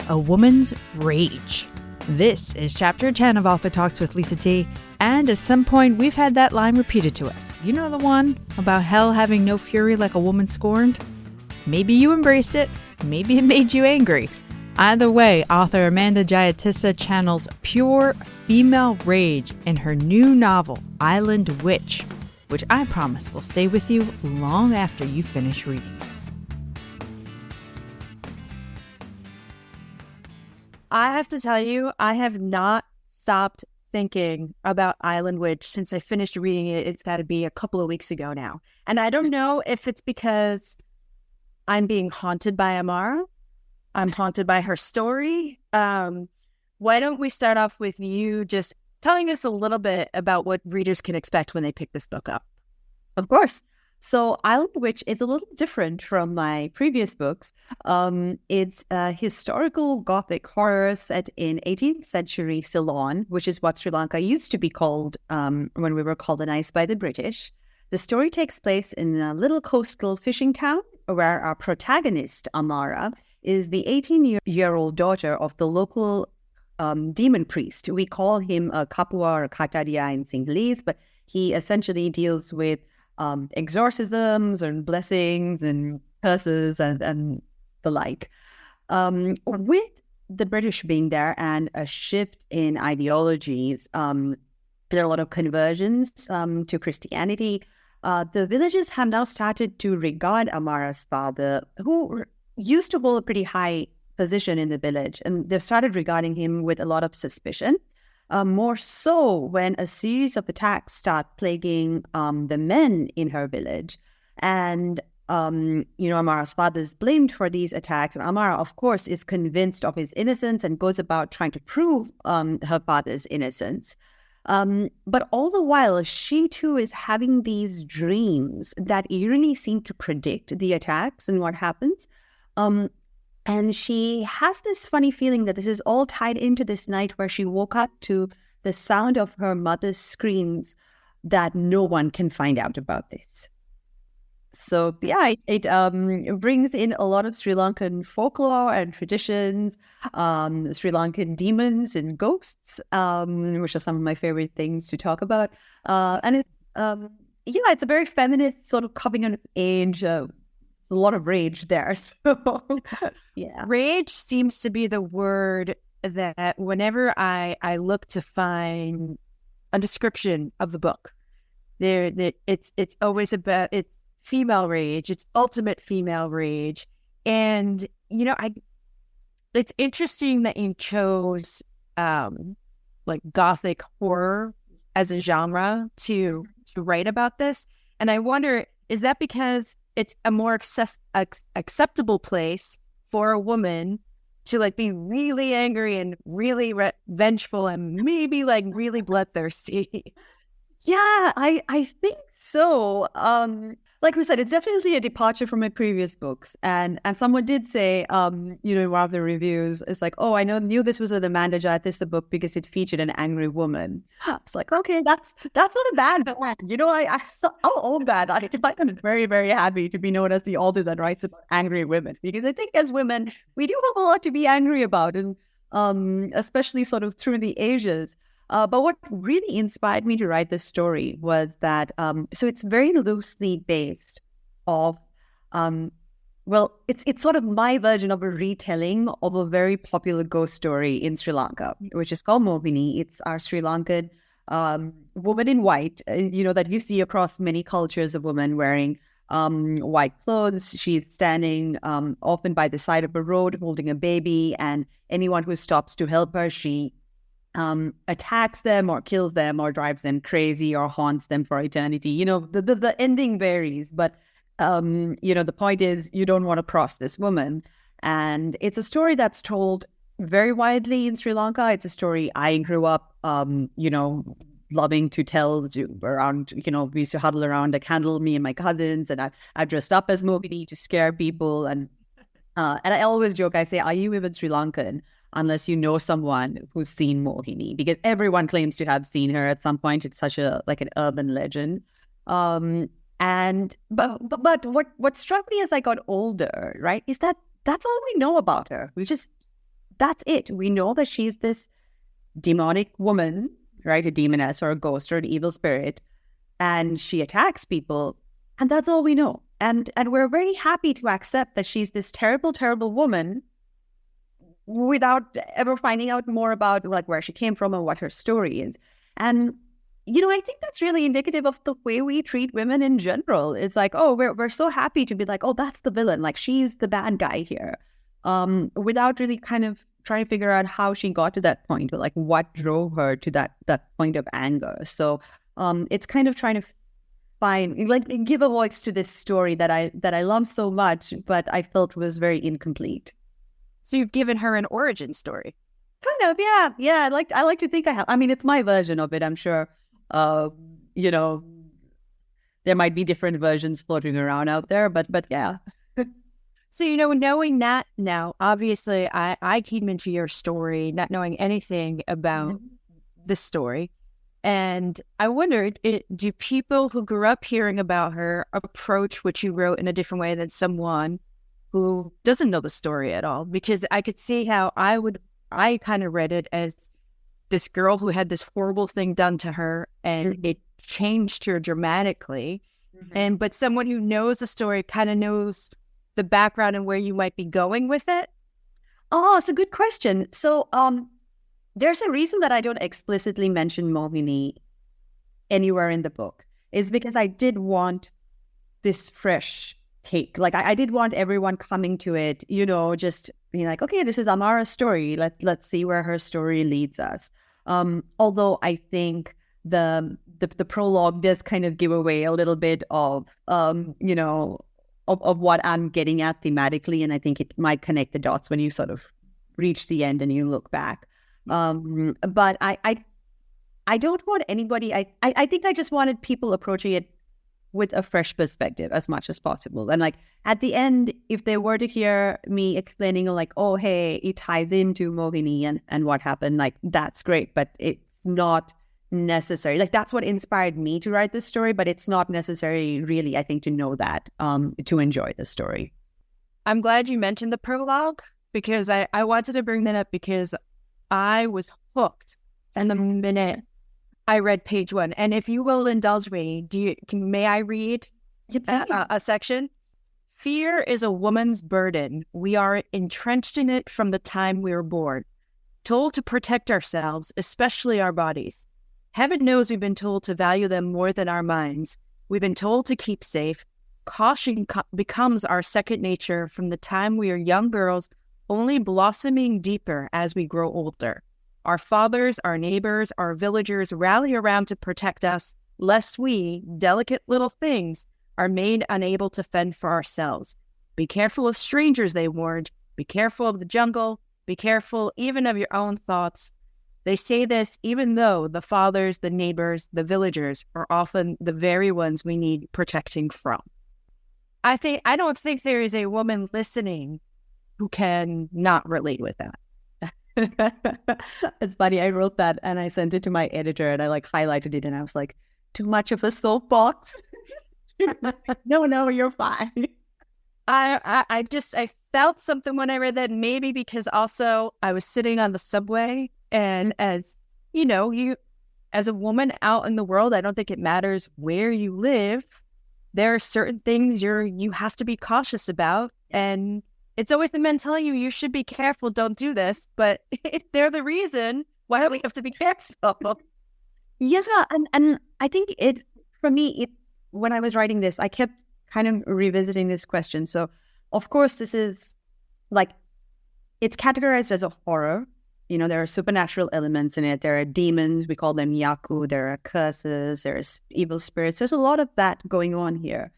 A Woman's Rage. This is Chapter 10 of Author Talks with Lisa T. And at some point, we've had that line repeated to us. You know the one about hell having no fury like a woman scorned? Maybe you embraced it. Maybe it made you angry. Either way, author Amanda Jayatissa channels pure female rage in her new novel, Island Witch, which I promise will stay with you long after you finish reading it. I have to tell you, I have not stopped thinking about Island Witch since I finished reading it. It's got to be a couple of weeks ago now. And I don't know if it's because I'm being haunted by Amara. I'm haunted by her story. Why don't we start off with you just telling us a little bit about what readers can expect when they pick this book up? Of course. So Island Witch is a little different from my previous books. It's a historical gothic horror set in 18th century Ceylon, which is what Sri Lanka used to be called when we were colonized by the British. The story takes place in a little coastal fishing town where our protagonist, Amara, is the 18-year-old daughter of the local demon priest. We call him a Kapua or Kataria in Sinhalese, but he essentially deals with exorcisms and blessings and curses and the like. With the British being there and a shift in ideologies, there are a lot of conversions to Christianity. The villagers have now started to regard Amara's father, who used to hold a pretty high position in the village, and they've started regarding him with a lot of suspicion. More so when a series of attacks start plaguing the men in her village. And, Amara's father is blamed for these attacks. And Amara, of course, is convinced of his innocence and goes about trying to prove her father's innocence. But all the while, she too is having these dreams that eerily seem to predict the attacks and what happens. And she has this funny feeling that this is all tied into this night where she woke up to the sound of her mother's screams, that no one can find out about this. So yeah, it brings in a lot of Sri Lankan folklore and traditions, Sri Lankan demons and ghosts, which are some of my favorite things to talk about. And it's a very feminist sort of coming of age. A lot of rage there. So, yeah. Rage seems to be the word that whenever I look to find a description of the book, it's always about it's female rage, it's ultimate female rage. And, it's interesting that you chose like gothic horror as a genre to write about this. And I wonder, is that because it's a more acceptable place for a woman to be really angry and really vengeful and maybe really bloodthirsty? Yeah, I think so. Like we said, it's definitely a departure from my previous books. And someone did say, in one of the reviews, it's like, oh, I knew this was an Amanda Jayatissa book because it featured an angry woman. It's like, okay, that's not a bad one. I'll own that. I'm very, very happy to be known as the author that writes about angry women, because I think as women, we do have a lot to be angry about, and especially sort of through the ages. But what really inspired me to write this story was that, so it's very loosely based off, it's sort of my version of a retelling of a very popular ghost story in Sri Lanka, which is called Mohini. It's our Sri Lankan woman in white, that you see across many cultures of women wearing white clothes. She's standing often by the side of a road holding a baby, and anyone who stops to help her, she attacks them or kills them or drives them crazy or haunts them for eternity. The ending varies, but the point is you don't want to cross this woman. And it's a story that's told very widely in Sri Lanka. It's a story I grew up loving to tell around. We used to huddle around a candle, me and my cousins, and I dressed up as Mohini to scare people. And I always joke, I say, are you even Sri Lankan unless you know someone who's seen Mohini? Because everyone claims to have seen her at some point. It's such an urban legend. But what struck me as I got older, right, is that that's all we know about her. We just that's it. We know that she's this demonic woman, right? A demoness or a ghost or an evil spirit, and she attacks people, and that's all we know. And we're very happy to accept that she's this terrible, terrible woman without ever finding out more about like where she came from and what her story is. And I think that's really indicative of the way we treat women in general. It's like, oh, we're so happy to be like, oh, that's the villain, like she's the bad guy here, without really kind of trying to figure out how she got to that point, or like what drove her to that point of anger. So it's kind of trying to find, like, give a voice to this story that I love so much, but I felt was very incomplete. So you've given her an origin story. Kind of, yeah. I like to think I have. I mean, it's my version of it. I'm sure, there might be different versions floating around out there, but yeah. So, knowing that now, obviously, I came into your story not knowing anything about the story. And I wondered, do people who grew up hearing about her approach what you wrote in a different way than someone who doesn't know the story at all? Because I could see how I kind of read it as this girl who had this horrible thing done to her, and it changed her dramatically. But someone who knows the story kind of knows the background and where you might be going with it. Oh, it's a good question. So there's a reason that I don't explicitly mention Mohini anywhere in the book, is because I did want this fresh take. Like I did want everyone coming to it, just being like, okay, this is Amara's story. Let's see where her story leads us. Although I think the prologue does kind of give away a little bit of of what I'm getting at thematically, and I think it might connect the dots when you sort of reach the end and you look back. But I don't want anybody. I think I just wanted people approaching it with a fresh perspective as much as possible. And like at the end, if they were to hear me explaining like, oh, hey, it ties into Mohini and what happened, like that's great, but it's not necessary. Like that's what inspired me to write this story, but it's not necessary really, I think, to know that, to enjoy the story. I'm glad you mentioned the prologue, because I wanted to bring that up because I was hooked from the minute I read page 1. And if you will indulge me, may I read a section? Fear is a woman's burden. We are entrenched in it from the time we were born, told to protect ourselves, especially our bodies. Heaven knows we've been told to value them more than our minds. We've been told to keep safe. Caution becomes our second nature from the time we are young girls, only blossoming deeper as we grow older. Our fathers, our neighbors, our villagers rally around to protect us, lest we, delicate little things, are made unable to fend for ourselves. Be careful of strangers, they warned. Be careful of the jungle. Be careful even of your own thoughts. They say this even though the fathers, the neighbors, the villagers are often the very ones we need protecting from. I don't think there is a woman listening who can not relate with that. It's funny. I wrote that and I sent it to my editor and I like highlighted it and I was like, too much of a soapbox. No, you're fine. I felt something when I read that, maybe because also I was sitting on the subway, and as you as a woman out in the world, I don't think it matters where you live. There are certain things you have to be cautious about, and it's always the men telling you should be careful, don't do this. But if they're the reason, why do we have to be careful? Yes, and I think for me, when I was writing this, I kept kind of revisiting this question. So, of course, this is like, it's categorized as a horror. There are supernatural elements in it. There are demons. We call them yaku. There are curses. There's evil spirits. There's a lot of that going on here.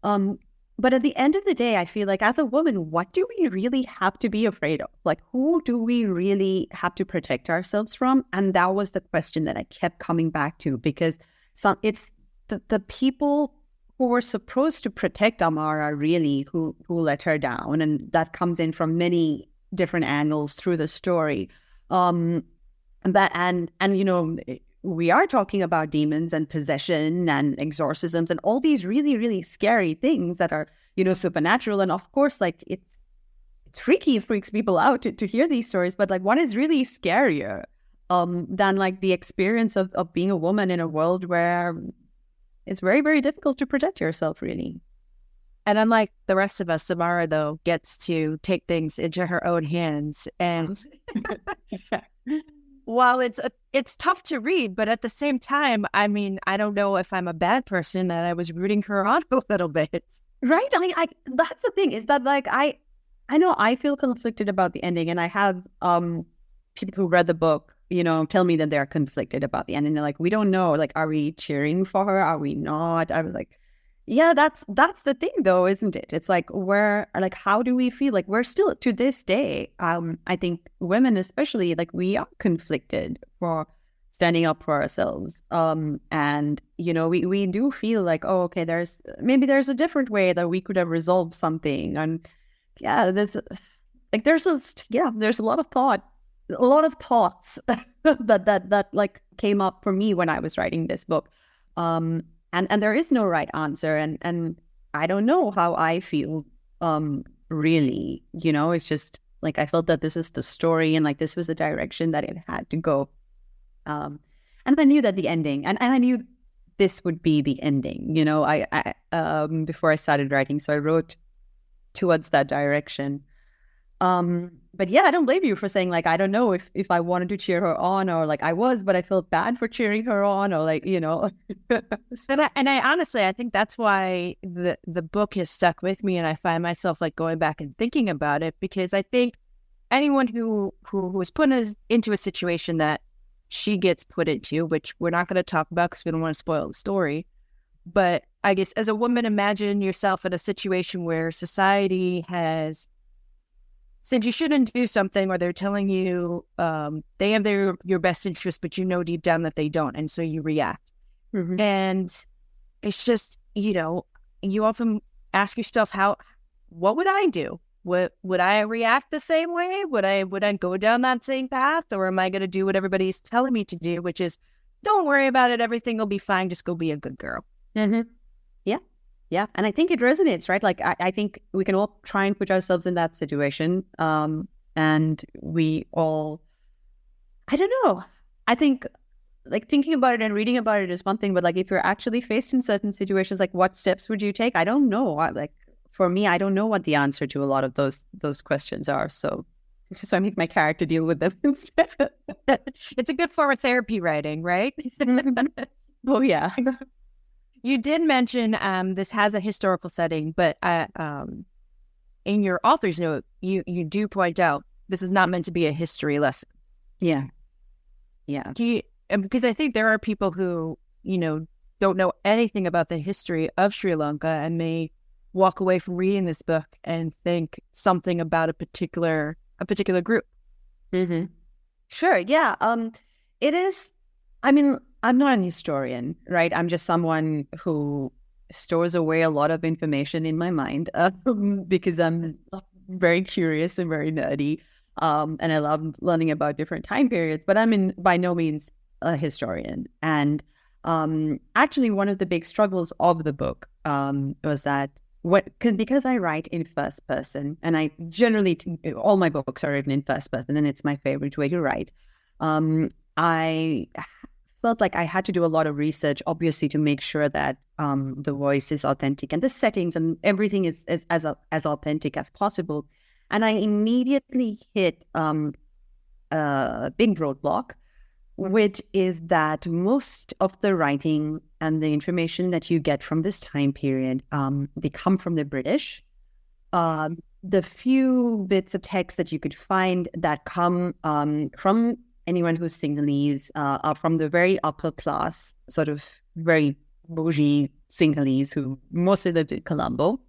But at the end of the day, I feel like as a woman, what do we really have to be afraid of? Like, who do we really have to protect ourselves from? And that was the question that I kept coming back to, because it's the people who were supposed to protect Amara really who let her down. And that comes in from many different angles through the story. We are talking about demons and possession and exorcisms and all these really, really scary things that are, supernatural. And of course, like it's it's freaky, it freaks people out to hear these stories, but like what is really scarier than like the experience of being a woman in a world where it's very, very difficult to protect yourself, really. And unlike the rest of us, Samara, though, gets to take things into her own hands. And while it's tough to read, but at the same time, I mean, I don't know if I'm a bad person that I was rooting her on a little bit. Right? I mean, that's the thing, is that like I know I feel conflicted about the ending, and I have people who read the book, you know, tell me that they're conflicted about the ending. They're like, we don't know, like, are we cheering for her? Are we not? I was like, yeah, that's the thing though, isn't it? It's like, how do we feel? Like, we're still to this day, I think women especially, like, we are conflicted for standing up for ourselves. And, you know, we do feel like, oh, okay, there's a different way that we could have resolved something. And yeah, there's a lot of thoughts that like came up for me when I was writing this book. And there is no right answer, and I don't know how I feel, really, you know. It's just like I felt that this is the story, and like this was the direction that it had to go. And I knew that the ending, and I knew this would be the ending, you know. I before I started writing, so I wrote towards that direction. But yeah, I don't blame you for saying, like, I don't know if I wanted to cheer her on, or like I was, but I felt bad for cheering her on, or like, you know. And I honestly, I think that's why the book has stuck with me, and I find myself like going back and thinking about it, because I think anyone who was put into a situation that she gets put into, which we're not going to talk about because we don't want to spoil the story, but I guess as a woman, imagine yourself in a situation where society has said you shouldn't do something, or they're telling you they have your best interest, but you know deep down that they don't, and so you react. Mm-hmm. And it's just, you know, you often ask yourself, what would I do? Would I react the same way? Would I go down that same path, or am I going to do what everybody's telling me to do, which is don't worry about it, everything will be fine, just go be a good girl. Mm-hmm. Yeah, and I think it resonates, right? Like, I think we can all try and put ourselves in that situation. And we all, I don't know. I think, like, thinking about it and reading about it is one thing, but like, if you're actually faced in certain situations, like, what steps would you take? I don't know. Like, for me, I don't know what the answer to a lot of those questions are. So I make my character deal with them instead. It's a good form of therapy writing, right? Oh, yeah. You did mention this has a historical setting, but in your author's note, you do point out this is not meant to be a history lesson. Yeah. Because I think there are people who, you know, don't know anything about the history of Sri Lanka and may walk away from reading this book and think something about a particular group. Mm-hmm. Sure. Yeah. It is. I mean, I'm not an historian, right? I'm just someone who stores away a lot of information in my mind because I'm very curious and very nerdy, and I love learning about different time periods. But I'm by no means a historian. And actually, one of the big struggles of the book was that because I write in first person, and I generally all my books are written in first person, and it's my favorite way to write. I felt like I had to do a lot of research, obviously, to make sure that the voice is authentic and the settings and everything is as authentic as possible. And I immediately hit a big roadblock, which is that most of the writing and the information that you get from this time period, they come from the British. The few bits of text that you could find that come from anyone who's Sinhalese are from the very upper class, sort of very bougie Sinhalese who mostly lived in Colombo.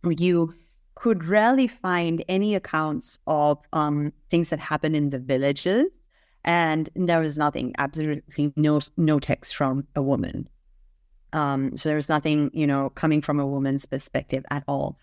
You could rarely find any accounts of things that happen in the villages, and there was nothing, absolutely no text from a woman. So there was nothing, you know, coming from a woman's perspective at all,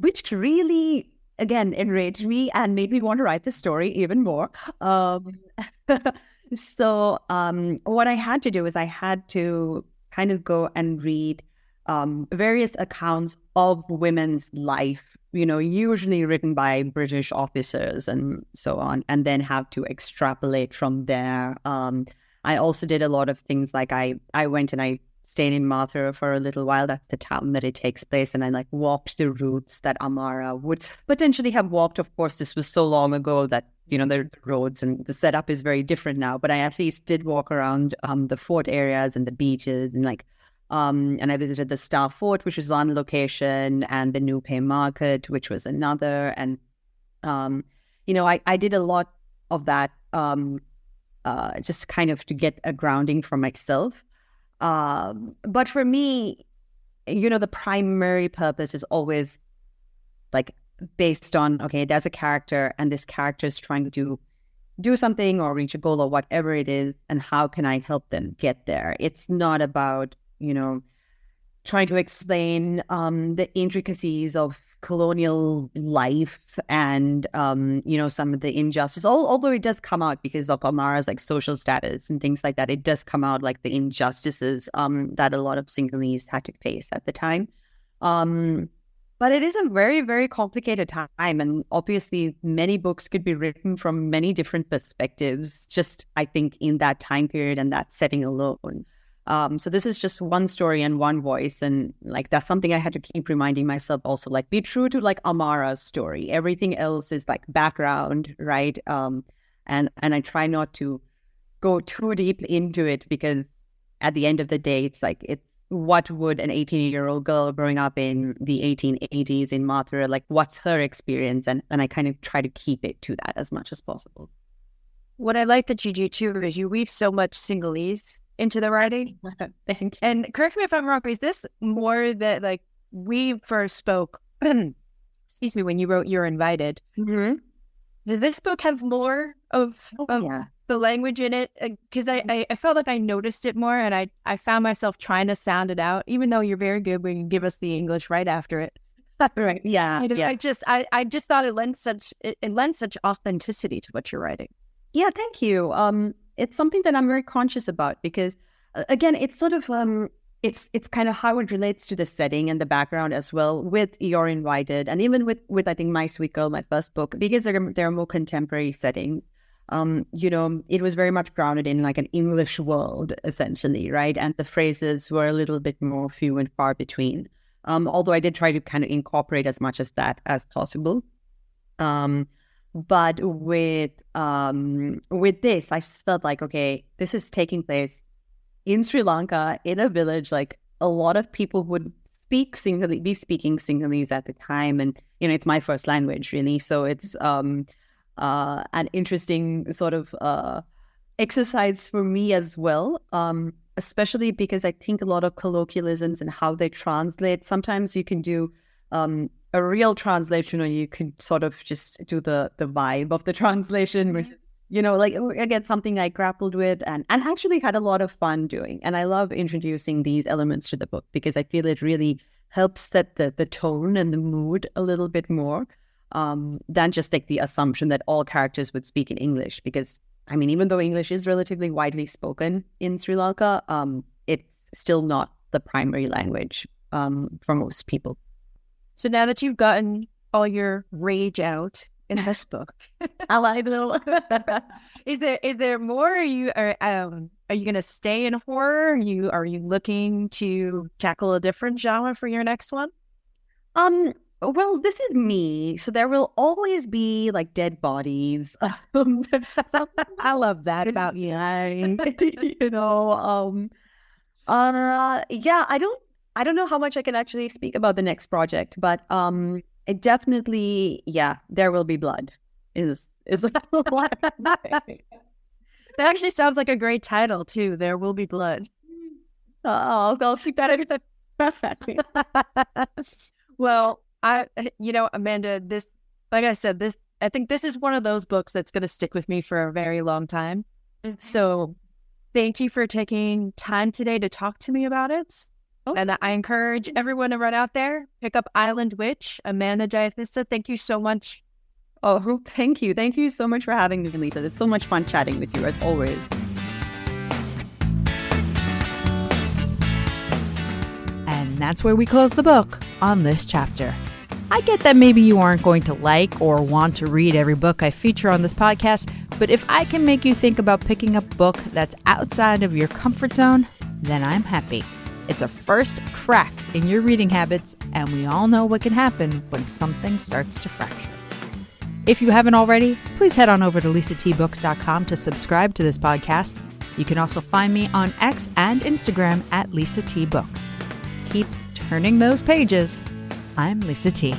which really, again, enraged me and made me want to write the story even more. So what I had to do is I had to kind of go and read various accounts of women's life usually written by British officers and so on, and then have to extrapolate from there. I also did a lot of things like I went and I stayed in Mathura for a little while. That's the town that it takes place. And I like walked the routes that Amara would potentially have walked. Of course, this was so long ago that, the roads and the setup is very different now. But I at least did walk around the fort areas and the beaches and and I visited the Star Fort, which was one location, and the New Pay Market, which was another. And, I did a lot of that just kind of to get a grounding for myself. But for me, the primary purpose is always like based on, okay, there's a character and this character is trying to do something or reach a goal or whatever it is, and how can I help them get there? It's not about, trying to explain the intricacies of colonial life and, some of the injustice, although it does come out because of Amara's like social status and things like that. It does come out like the injustices that a lot of Sinhalese had to face at the time. But it is a very, very complicated time. And obviously many books could be written from many different perspectives, just I think in that time period and that setting alone. So this is just one story and one voice. And like, that's something I had to keep reminding myself also, like, be true to like Amara's story. Everything else is like background, right? And I try not to go too deep into it, because at the end of the day, it's what would an 18-year-old girl growing up in the 1880s in Mathura, like, what's her experience? And I kind of try to keep it to that as much as possible. What I like that you do too is you weave so much Sinhalese into the writing. Thank you. And correct me if I'm wrong, is this more that like we first spoke, excuse me, when you wrote You're Invited? Mm-hmm. Does this book have more of the language in it? Because I felt like I noticed it more, and I found myself trying to sound it out, even though you're very good when you give us the English right after it. Right. Yeah. I just thought it lends such authenticity to what you're writing. Yeah, thank you. It's something that I'm very conscious about, because again, it's sort of it's kind of how it relates to the setting and the background as well with You're Invited, and even with I think My Sweet Girl, my first book, because there are more contemporary settings. It was very much grounded in like an English world essentially, right? And the phrases were a little bit more few and far between. Although I did try to kind of incorporate as much as that as possible. But with this, I just felt like, okay, this is taking place in Sri Lanka, in a village. Like, a lot of people would be speaking Sinhalese at the time, and it's my first language really, so it's an interesting sort of exercise for me as well. Especially because I think a lot of colloquialisms and how they translate. Sometimes you can do a real translation, or you could sort of just do the vibe of the translation, which, like, again, something I grappled with and actually had a lot of fun doing. And I love introducing these elements to the book, because I feel it really helps set the tone and the mood a little bit more than just like the assumption that all characters would speak in English. Because, I mean, even though English is relatively widely spoken in Sri Lanka, it's still not the primary language for most people. So now that you've gotten all your rage out in this book, I like it. Is there more? Are you going to stay in horror? Are you looking to tackle a different genre for your next one? Well, this is me, so there will always be like dead bodies. I love that about you. Yeah, I don't know how much I can actually speak about the next project, but it definitely, there will be blood. Is That actually sounds like a great title too. There Will Be Blood. Oh, I'll keep that in. Well, Amanda, this, like I said, I think this is one of those books that's going to stick with me for a very long time. Mm-hmm. So thank you for taking time today to talk to me about it. Oh. And I encourage everyone to run out there, pick up Island Witch, Amanda Jayatissa. Thank you so much. Oh, thank you. Thank you so much for having me, Lisa. It's so much fun chatting with you, as always. And that's where we close the book on this chapter. I get that maybe you aren't going to like or want to read every book I feature on this podcast, but if I can make you think about picking up a book that's outside of your comfort zone, then I'm happy. It's a first crack in your reading habits, and we all know what can happen when something starts to fracture. If you haven't already, please head on over to lisatbooks.com to subscribe to this podcast. You can also find me on X and Instagram at Lisa T Books. Keep turning those pages. I'm Lisa T.